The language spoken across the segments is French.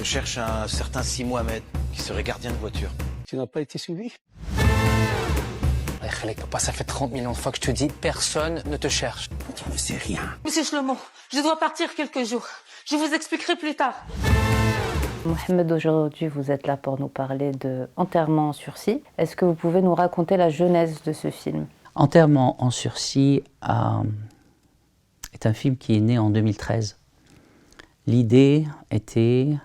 cherche un certain Si Mohamed, qui serait gardien de voiture. Tu n'as pas été suivi? Khalek, papa, ça fait 30 millions de fois que je te dis, personne ne te cherche. Tu ne sais rien. Monsieur Shlomo, je dois partir quelques jours. Je vous expliquerai plus tard. Mohamed, aujourd'hui, vous êtes là pour nous parler de Enterrement en sursis. Est-ce que vous pouvez nous raconter la genèse de ce film? Enterrement en sursis est un film qui est né en 2013. L'idée était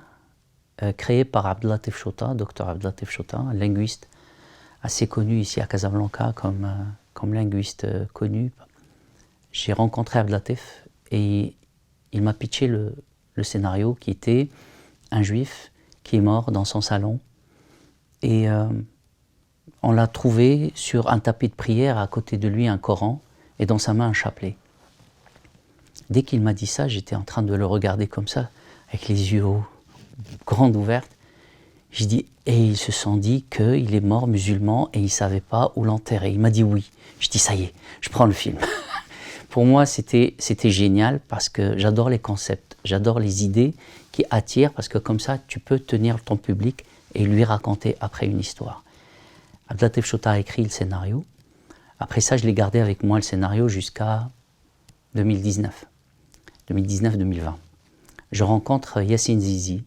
créée par Abdelatif Chota, Dr Abdelatif Chota, un linguiste assez connu ici à Casablanca comme linguiste connu. J'ai rencontré Abdelatif et il m'a pitché le scénario qui était un juif qui est mort dans son salon et on l'a trouvé sur un tapis de prière, à côté de lui un Coran et dans sa main un chapelet. Dès qu'il m'a dit ça, j'étais en train de le regarder comme ça, avec les yeux grands ouverts. J'ai dit, et ils se sont dit qu'il est mort musulman et ils ne savaient pas où l'enterrer. Il m'a dit oui. Je dis, ça y est, je prends le film. Pour moi, c'était génial parce que j'adore les concepts, j'adore les idées qui attirent parce que comme ça, tu peux tenir ton public et lui raconter après une histoire. Abdelatif Chota a écrit le scénario. Après ça, je l'ai gardé avec moi le scénario jusqu'à 2019. 2019-2020. Je rencontre Yassine Zizi,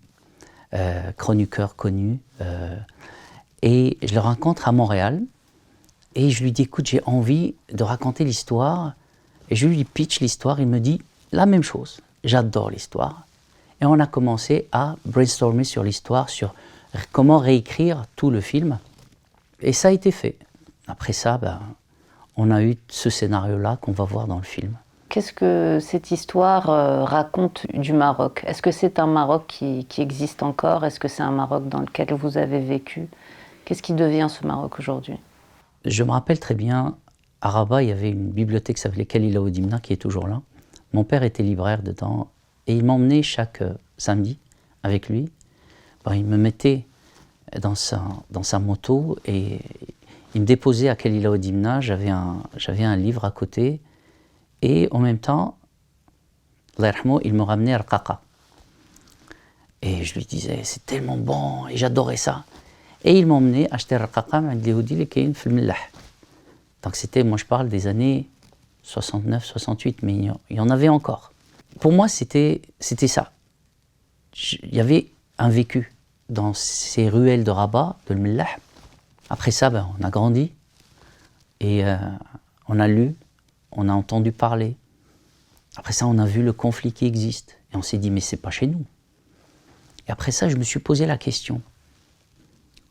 chroniqueur connu, et je le rencontre à Montréal, et je lui dis, écoute, j'ai envie de raconter l'histoire, et je lui pitch l'histoire, il me dit la même chose, j'adore l'histoire, et on a commencé à brainstormer sur l'histoire, sur comment réécrire tout le film, et ça a été fait. Après ça, on a eu ce scénario-là qu'on va voir dans le film. Qu'est-ce que cette histoire raconte du Maroc? Est-ce que c'est un Maroc qui existe encore? Est-ce que c'est un Maroc dans lequel vous avez vécu? Qu'est-ce qui devient ce Maroc aujourd'hui? Je me rappelle très bien, à Rabat, il y avait une bibliothèque qui s'appelait Khalila Oudimna, qui est toujours là. Mon père était libraire dedans, et il m'emmenait chaque samedi avec lui. Il me mettait dans sa moto, et il me déposait à Khalila Oudimna. J'avais un livre à côté, et en même temps, il me ramenait à Rqaqa. Et je lui disais, c'est tellement bon, et j'adorais ça. Et il m'emmenait acheter Rqaqa, donc c'était, moi je parle des années 69, 68, mais il y en avait encore. Pour moi, c'était ça. Il y avait un vécu dans ces ruelles de Rabat, de l'Mellah. Après ça, on a grandi, et on a lu, on a entendu parler. Après ça, on a vu le conflit qui existe. Et on s'est dit, mais c'est pas chez nous. Et après ça, je me suis posé la question.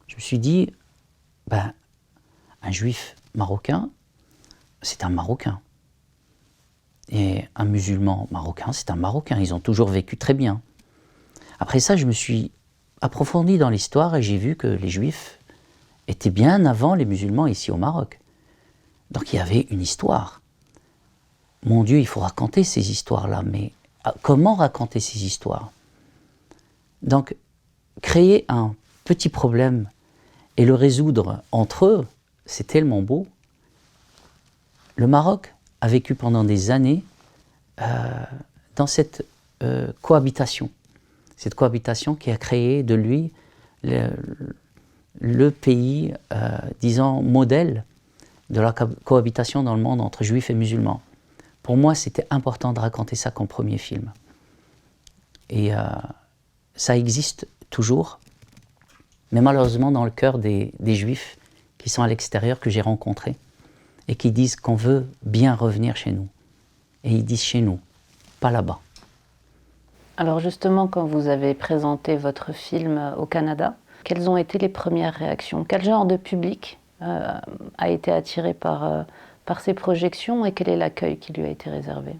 Je me suis dit, un juif marocain, c'est un Marocain. Et un musulman marocain, c'est un Marocain. Ils ont toujours vécu très bien. Après ça, je me suis approfondi dans l'histoire et j'ai vu que les juifs étaient bien avant les musulmans ici au Maroc. Donc il y avait une histoire. Mon Dieu, il faut raconter ces histoires-là, mais comment raconter ces histoires? Donc, créer un petit problème et le résoudre entre eux, c'est tellement beau. Le Maroc a vécu pendant des années dans cette cohabitation. Cette cohabitation qui a créé de lui le pays, disons, modèle de la cohabitation dans le monde entre juifs et musulmans. Pour moi, c'était important de raconter ça comme premier film. Et ça existe toujours, mais malheureusement dans le cœur des juifs qui sont à l'extérieur, que j'ai rencontrés, et qui disent qu'on veut bien revenir chez nous. Et ils disent chez nous, pas là-bas. Alors justement, quand vous avez présenté votre film au Canada, quelles ont été les premières réactions? Quel genre de public a été attiré par ces projections, et quel est l'accueil qui lui a été réservé?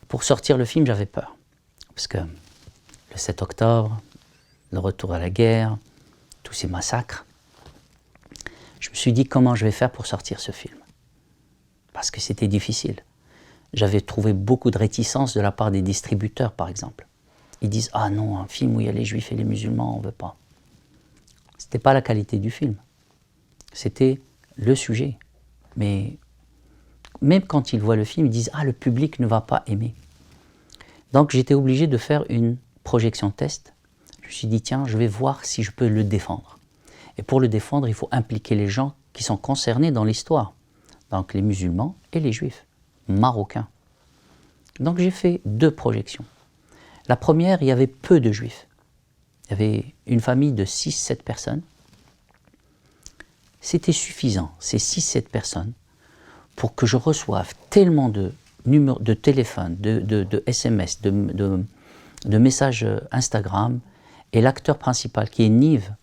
Pour sortir le film, j'avais peur. Parce que le 7 octobre, le retour à la guerre, tous ces massacres, je me suis dit comment je vais faire pour sortir ce film. Parce que c'était difficile. J'avais trouvé beaucoup de réticence de la part des distributeurs, par exemple. Ils disent « Ah non, un film où il y a les juifs et les musulmans, on ne veut pas. » Ce n'était pas la qualité du film. C'était le sujet. Mais même quand ils voient le film, ils disent « Ah, le public ne va pas aimer. » Donc j'étais obligé de faire une projection test Je me suis dit, tiens, je vais voir si je peux le défendre. Et pour le défendre, il faut impliquer les gens qui sont concernés dans l'histoire. Donc les musulmans et les juifs, marocains. Donc j'ai fait 2 projections. La première, il y avait peu de juifs. Il y avait une famille de 6-7 personnes. C'était suffisant, ces 6-7 personnes, pour que je reçoive tellement de numéros de téléphone, de SMS, de messages Instagram, et l'acteur principal, qui est Nive,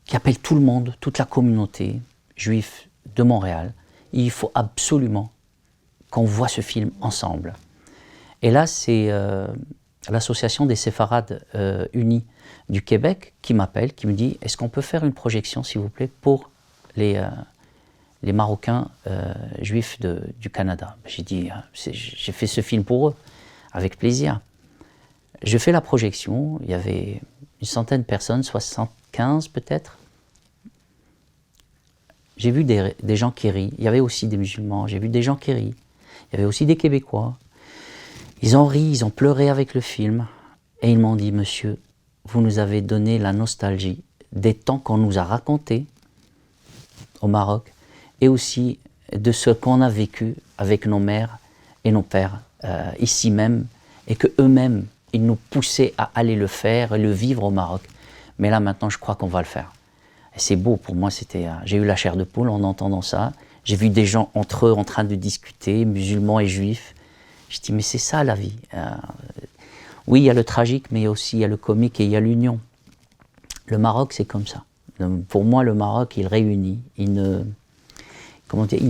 qui appelle tout le monde, toute la communauté juive de Montréal. Il faut absolument qu'on voit ce film ensemble. Et là, c'est l'association des séfarades unis du Québec qui m'appelle, qui me dit « Est-ce qu'on peut faire une projection, s'il vous plaît, pour les Marocains juifs du Canada ?» J'ai dit « J'ai fait ce film pour eux, avec plaisir. » Je fais la projection, il y avait une centaine de personnes, 75 peut-être. J'ai vu des gens qui rient, il y avait aussi des musulmans, j'ai vu des gens qui rient, il y avait aussi des Québécois. Ils ont ri, ils ont pleuré avec le film, et ils m'ont dit « Monsieur, vous nous avez donné la nostalgie des temps qu'on nous a racontés au Maroc, et aussi de ce qu'on a vécu avec nos mères et nos pères ici même, et qu'eux-mêmes, ils nous poussaient à aller le faire et le vivre au Maroc. Mais là, maintenant, je crois qu'on va le faire. » Et c'est beau, pour moi, j'ai eu la chair de poule en entendant ça. J'ai vu des gens entre eux en train de discuter, musulmans et juifs. Je dis, mais c'est ça la vie. Oui, il y a le tragique, mais aussi il y a le comique et il y a l'union. Le Maroc, c'est comme ça. Pour moi, le Maroc, il réunit. Il ne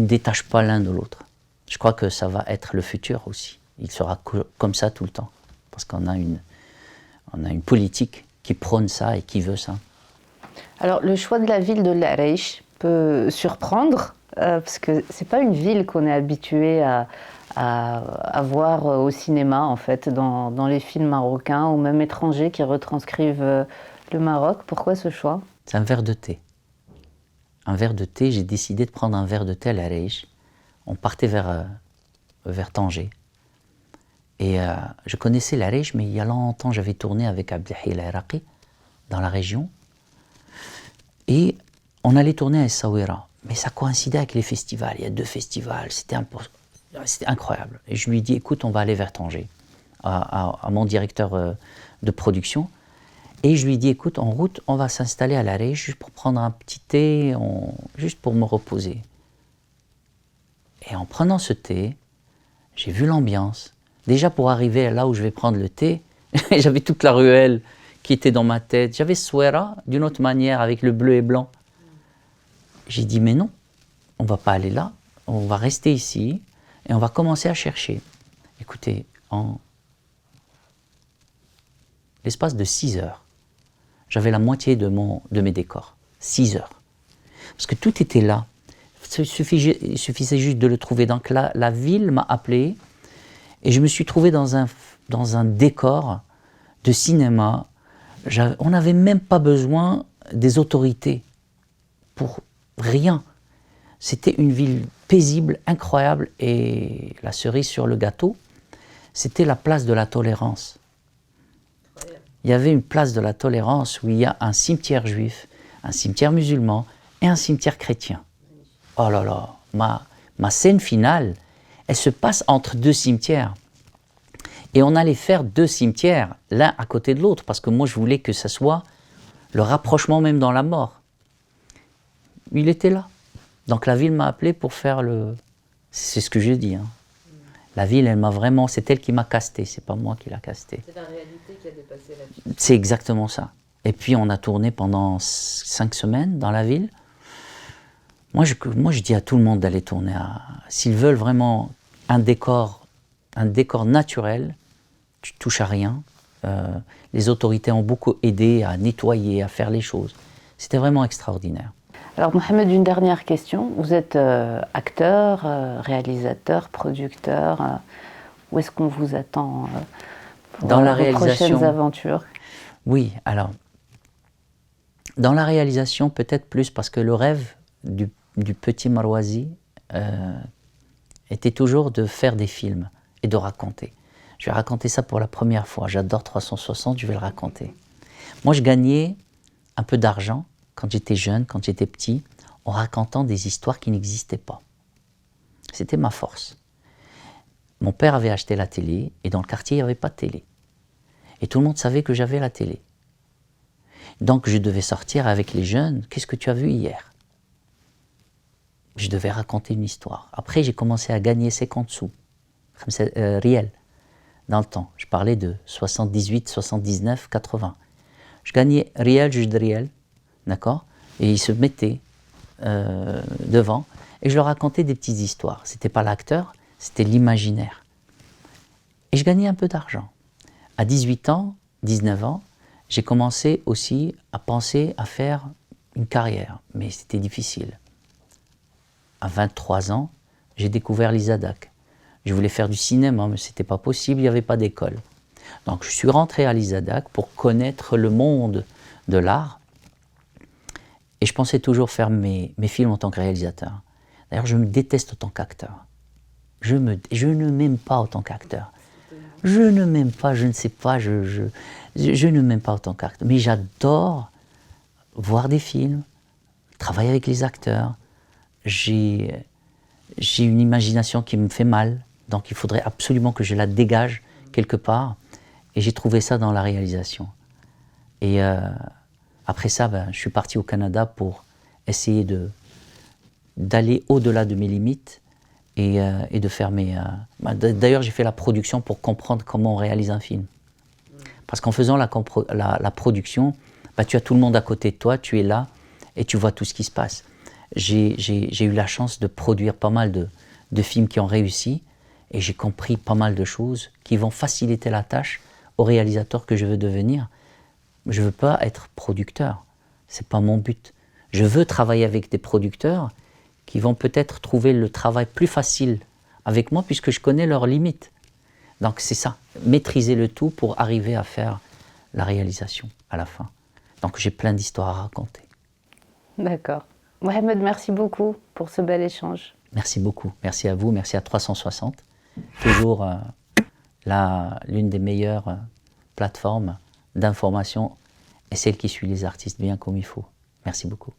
détache pas l'un de l'autre. Je crois que ça va être le futur aussi. Il sera comme ça tout le temps. Parce qu'on a une politique qui prône ça et qui veut ça. Alors, le choix de la ville de l'Arèche peut surprendre, parce que c'est pas une ville qu'on est habitué à voir au cinéma, en fait, dans les films marocains ou même étrangers qui retranscrivent le Maroc. Pourquoi ce choix? C'est un verre de thé. Un verre de thé, j'ai décidé de prendre un verre de thé à l'Arèche. On partait vers Tanger. Et je connaissais l'Arèche, mais il y a longtemps, j'avais tourné avec Abdelhaï El-Iraqi dans la région. Et on allait tourner à Essaouira. Mais ça coïncidait avec les festivals. Il y a 2 festivals, c'était incroyable. Et je lui dis, écoute, on va aller vers Tanger, à mon directeur de production. Et je lui dis, écoute, en route, on va s'installer à l'Arèche juste pour prendre un petit thé, juste pour me reposer. Et en prenant ce thé, j'ai vu l'ambiance. Déjà pour arriver là où je vais prendre le thé, j'avais toute la ruelle qui était dans ma tête. J'avais Souera d'une autre manière, avec le bleu et blanc. J'ai dit, mais non, on ne va pas aller là, on va rester ici et on va commencer à chercher. Écoutez, en l'espace de 6 heures, j'avais la moitié de mes décors. 6 heures. Parce que tout était là. Il suffisait juste de le trouver. Donc la ville m'a appelé et je me suis trouvé dans un décor de cinéma. On n'avait même pas besoin des autorités pour rien. C'était une ville paisible, incroyable, et la cerise sur le gâteau, c'était la place de la tolérance. Il y avait une place de la tolérance où il y a un cimetière juif, un cimetière musulman et un cimetière chrétien. Oh là là, ma scène finale, elle se passe entre 2 cimetières. Et on allait faire 2 cimetières, l'un à côté de l'autre, parce que moi je voulais que ce soit le rapprochement même dans la mort. Il était là. Donc la ville m'a appelé pour faire le... C'est ce que je dis. Hein. La ville, elle m'a vraiment... C'est elle qui m'a casté, c'est pas moi qui l'a casté. C'est la réalité qui a dépassé la fiction. C'est exactement ça. Et puis on a tourné pendant 5 semaines dans la ville. Moi je dis à tout le monde d'aller tourner. S'ils veulent vraiment un décor naturel, tu touches à rien. Les autorités ont beaucoup aidé à nettoyer, à faire les choses. C'était vraiment extraordinaire. Alors Mohamed, une dernière question. Vous êtes acteur, réalisateur, producteur. Où est-ce qu'on vous attend pour dans la vos réalisation, prochaines aventures? Oui, alors, dans la réalisation peut-être plus, parce que le rêve du petit Marouazi était toujours de faire des films et de raconter. Je vais raconter ça pour la première fois. J'adore 360, je vais le raconter. Moi, je gagnais un peu d'argent quand j'étais jeune, quand j'étais petit, en racontant des histoires qui n'existaient pas. C'était ma force. Mon père avait acheté la télé et dans le quartier, il n'y avait pas de télé. Et tout le monde savait que j'avais la télé. Donc je devais sortir avec les jeunes. Qu'est-ce que tu as vu hier? Je devais raconter une histoire. Après, j'ai commencé à gagner 50 sous, riel, dans le temps. Je parlais de 78, 79, 80. Je gagnais riel, juste riel, d'accord? Et ils se mettaient devant et je leur racontais des petites histoires. Ce n'était pas l'acteur, c'était l'imaginaire. Et je gagnais un peu d'argent. À 18 ans, 19 ans, j'ai commencé aussi à penser à faire une carrière, mais c'était difficile. À 23 ans, j'ai découvert l'ISADAC. Je voulais faire du cinéma, mais ce n'était pas possible, il n'y avait pas d'école. Donc je suis rentré à l'ISADAC pour connaître le monde de l'art. Et je pensais toujours faire mes films en tant que réalisateur. D'ailleurs, je me déteste en tant qu'acteur. Je ne m'aime pas en tant qu'acteur. Je ne m'aime pas, je ne sais pas, je ne m'aime pas en tant qu'acteur. Mais j'adore voir des films, travailler avec les acteurs. J'ai une imagination qui me fait mal, donc il faudrait absolument que je la dégage quelque part. Et j'ai trouvé ça dans la réalisation. Et après ça, je suis parti au Canada pour essayer d'aller au-delà de mes limites et de faire mes... D'ailleurs, j'ai fait la production pour comprendre comment on réalise un film. Parce qu'en faisant la production, tu as tout le monde à côté de toi, tu es là et tu vois tout ce qui se passe. J'ai eu la chance de produire pas mal de films qui ont réussi et j'ai compris pas mal de choses qui vont faciliter la tâche au réalisateur que je veux devenir. Je ne veux pas être producteur, ce n'est pas mon but. Je veux travailler avec des producteurs qui vont peut-être trouver le travail plus facile avec moi puisque je connais leurs limites. Donc c'est ça, maîtriser le tout pour arriver à faire la réalisation à la fin. Donc j'ai plein d'histoires à raconter. D'accord. Mohamed, merci beaucoup pour ce bel échange. Merci beaucoup, merci à vous, merci à 360. Toujours l'une des meilleures plateformes d'information et celle qui suit les artistes bien comme il faut. Merci beaucoup.